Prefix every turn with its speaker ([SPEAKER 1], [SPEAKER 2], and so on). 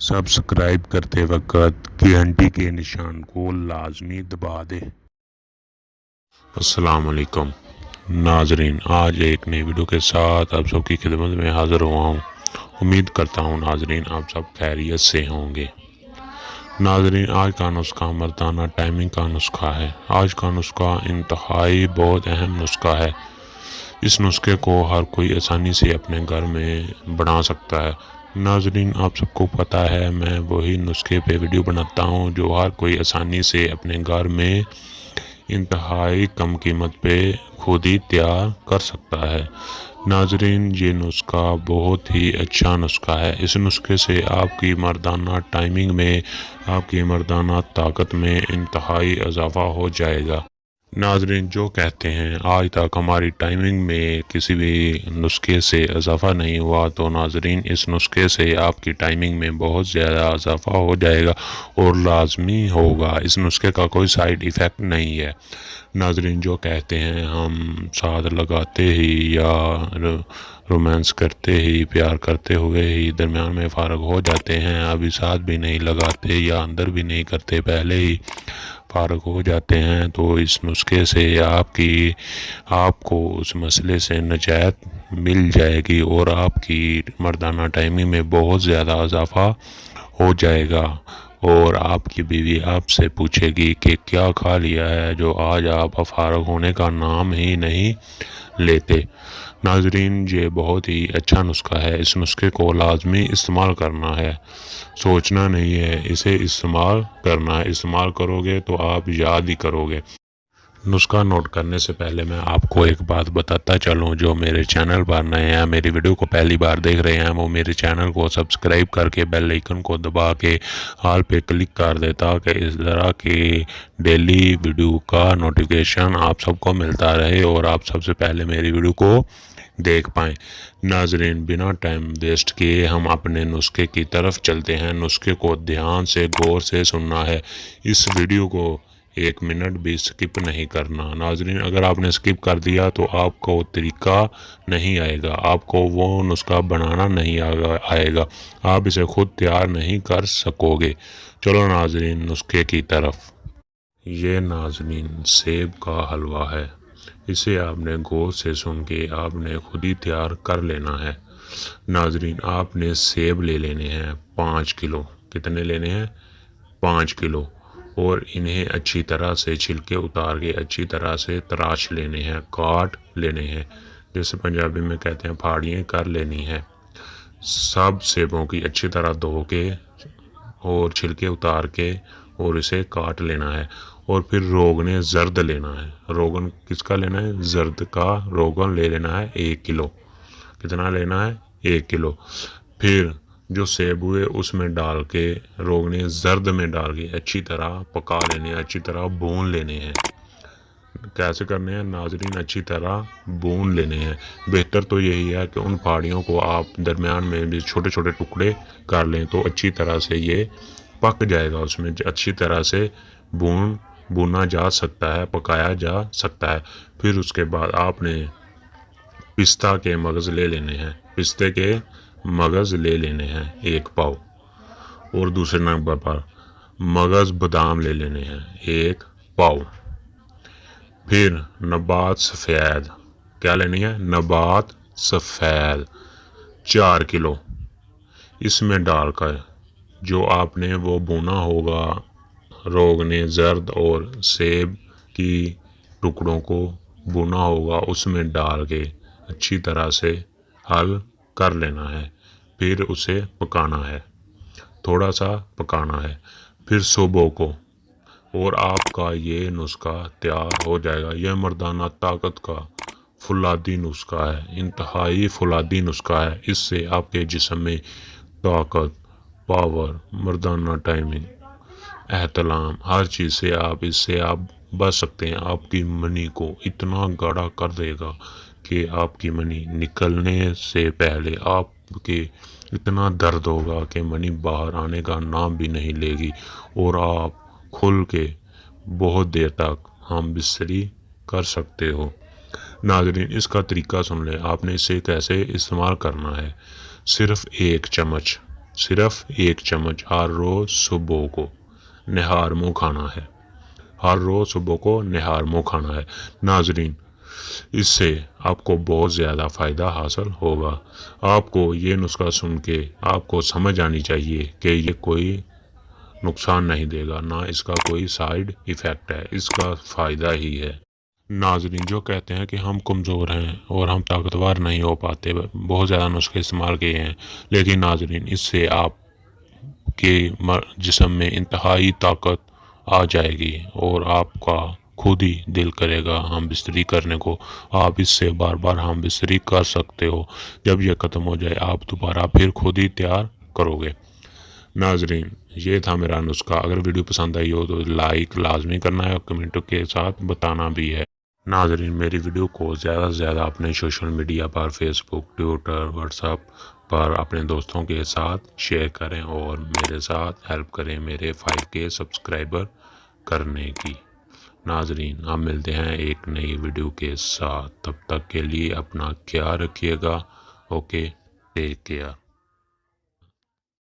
[SPEAKER 1] Subscribe کرتے وقت گھنٹی کے نشان کو لازمی دبا دیں۔ السلام علیکم ناظرین، آج ایک نئی ویڈیو کے ساتھ آپ سب کی خدمت میں حاضر ہوا ہوں۔ امید کرتا ہوں ناظرین آپ سب خیریت سے ہوں گے۔ ناظرین، آج کا نسخہ مردانہ ٹائمنگ کا نسخہ ہے۔ آج کا نسخہ انتہائی بہت اہم نسخہ ہے۔ اس نسخے کو ہر کوئی آسانی سے اپنے گھر میں بنا سکتا ہے۔ ناظرین، آپ سب کو پتہ ہے میں وہی نسخے پہ ویڈیو بناتا ہوں جو ہر کوئی آسانی سے اپنے گھر میں انتہائی کم قیمت پہ خود ہی تیار کر سکتا ہے۔ ناظرین، یہ نسخہ بہت ہی اچھا نسخہ ہے۔ اس نسخے سے آپ کی مردانہ ٹائمنگ میں، آپ کی مردانہ طاقت میں انتہائی اضافہ ہو جائے گا۔ ناظرین، جو کہتے ہیں آج تک ہماری ٹائمنگ میں کسی بھی نسخے سے اضافہ نہیں ہوا، تو ناظرین اس نسخے سے آپ کی ٹائمنگ میں بہت زیادہ اضافہ ہو جائے گا اور لازمی ہوگا۔ اس نسخے کا کوئی سائیڈ ایفیکٹ نہیں ہے۔ ناظرین، جو کہتے ہیں ہم ساتھ لگاتے ہی یا رومانس کرتے ہی، پیار کرتے ہوئے ہی درمیان میں فارغ ہو جاتے ہیں، ابھی ساتھ بھی نہیں لگاتے یا اندر بھی نہیں کرتے، پہلے ہی فارغ ہو جاتے ہیں، تو اس نسخے سے آپ کو اس مسئلے سے نجات مل جائے گی اور آپ کی مردانہ ٹائمنگ میں بہت زیادہ اضافہ ہو جائے گا۔ اور آپ کی بیوی آپ سے پوچھے گی کہ کیا کھا لیا ہے، جو آج آپ فارغ ہونے کا نام ہی نہیں لیتے۔ ناظرین، یہ بہت ہی اچھا نسخہ ہے۔ اس نسخے کو لازمی استعمال کرنا ہے، سوچنا نہیں ہے، اسے استعمال کرنا ہے۔ استعمال کرو گے تو آپ یاد ہی کرو گے۔ نسخہ نوٹ کرنے سے پہلے میں آپ کو ایک بات بتاتا چلوں، جو میرے چینل پر نئے ہیں، میری ویڈیو کو پہلی بار دیکھ رہے ہیں، وہ میرے چینل کو سبسکرائب کر کے بیل آئیکن کو دبا کے آل پہ کلک کر دے، تاکہ اس طرح کی ڈیلی ویڈیو کا نوٹیفیکیشن آپ سب کو ملتا رہے اور آپ سب سے پہلے میری ویڈیو کو دیکھ پائیں۔ ناظرین، بنا ٹائم ویسٹ کیے ہم اپنے نسخے کی طرف چلتے ہیں۔ نسخے کو دھیان سے غور سے سننا ہے۔ اس ویڈیو کو 1 منٹ بھی سکپ نہیں کرنا۔ ناظرین، اگر آپ نے سکپ کر دیا تو آپ کو طریقہ نہیں آئے گا، آپ کو وہ نسخہ بنانا نہیں آئے گا، آپ اسے خود تیار نہیں کر سکو گے۔ چلو ناظرین نسخے کی طرف۔ یہ ناظرین سیب کا حلوہ ہے۔ اسے آپ نے غور سے سن کے آپ نے خود ہی تیار کر لینا ہے۔ ناظرین، آپ نے سیب لے لینے ہیں 5 کلو۔ کتنے لینے ہیں؟ 5 کلو۔ اور انہیں اچھی طرح سے چھلکے اتار کے اچھی طرح سے تراش لینے ہیں، کاٹ لینے ہیں، جیسے پنجابی میں کہتے ہیں پھاڑیاں کر لینی ہیں۔ سب سیبوں کی اچھی طرح دھو کے اور چھلکے اتار کے اور اسے کاٹ لینا ہے۔ اور پھر روغن زرد لینا ہے۔ روغن کس کا لینا ہے؟ زرد کا روغن لے لینا ہے 1 کلو۔ کتنا لینا ہے؟ 1 کلو۔ پھر جو سیب ہوئے اس میں ڈال کے، روغن زرد میں ڈال کے اچھی طرح پکا لینے ہیں، اچھی طرح بھون لینے ہیں۔ کیسے کرنے ہیں ناظرین؟ اچھی طرح بھون لینے ہیں۔ بہتر تو یہی ہے کہ ان پھاڑیوں کو آپ درمیان میں بھی چھوٹے چھوٹے ٹکڑے کر لیں، تو اچھی طرح سے یہ پک جائے گا، اس میں اچھی طرح سے بھونا جا سکتا ہے، پکایا جا سکتا ہے۔ پھر اس کے بعد آپ نے پستہ کے مغز لے لینے ہیں، پستے کے مغز لے لینے ہیں 1 پاؤ۔ اور دوسرے نمبر پر مغز بادام لے لینے ہیں 1 پاؤ۔ پھر نبات سفید، کیا لینی ہے؟ نبات سفید 4 کلو۔ اس میں ڈال کر جو آپ نے وہ بھونا ہوگا روغن زرد اور سیب کی ٹکڑوں کو بھونا ہوگا، اس میں ڈال کے اچھی طرح سے حل کر لینا ہے۔ پھر اسے پکانا ہے، تھوڑا سا پکانا ہے۔ پھر صبح کو اور آپ کا یہ نسخہ تیار ہو جائے گا۔ یہ مردانہ طاقت کا فولادی نسخہ ہے، انتہائی فولادی نسخہ ہے۔ اس سے آپ کے جسم میں طاقت، پاور، مردانہ ٹائمنگ، احتلام، ہر چیز سے اس سے آپ بچ سکتے ہیں۔ آپ کی منی کو اتنا گاڑھا کر دے گا کہ آپ کی منی نکلنے سے پہلے آپ کے اتنا درد ہوگا کہ منی باہر آنے کا نام بھی نہیں لے گی، اور آپ کھل کے بہت دیر تک ہم بستری کر سکتے ہو۔ ناظرین، اس کا طریقہ سن لیں، آپ نے اسے کیسے استعمال کرنا ہے۔ صرف 1 چمچ صرف 1 چمچ ہر روز صبح کو نہار منہ کھانا ہے۔ ہر روز صبح کو نہار منہ کھانا ہے۔ ناظرین، اس سے آپ کو بہت زیادہ فائدہ حاصل ہوگا۔ آپ کو یہ نسخہ سن کے آپ کو سمجھ آنی چاہیے کہ یہ کوئی نقصان نہیں دے گا، نہ اس کا کوئی سائیڈ ایفیکٹ ہے، اس کا فائدہ ہی ہے۔ ناظرین، جو کہتے ہیں کہ ہم کمزور ہیں اور ہم طاقتور نہیں ہو پاتے، بہت زیادہ نسخے استعمال کیے ہیں، لیکن ناظرین اس سے آپ کے جسم میں انتہائی طاقت آ جائے گی اور آپ کا خود ہی دل کرے گا ہم بستری کرنے کو۔ آپ اس سے بار بار ہم بستری کر سکتے ہو۔ جب یہ ختم ہو جائے آپ دوبارہ پھر خود ہی تیار کرو گے۔ ناظرین، یہ تھا میرا نسخہ۔ اگر ویڈیو پسند آئی ہو تو لائک لازمی کرنا ہے اور کمنٹوں کے ساتھ بتانا بھی ہے۔ ناظرین، میری ویڈیو کو زیادہ سے زیادہ اپنے سوشل میڈیا پر فیس بک، ٹویٹر، واٹس ایپ پر اپنے دوستوں کے ساتھ شیئر کریں اور میرے ساتھ ہیلپ کریں میرے 5K سبسکرائبر کرنے کی۔ ناظرین، ہم ملتے ہیں ایک نئی ویڈیو کے ساتھ، تب تک کے لیے اپنا خیال رکھیے گا۔ Okay, take care.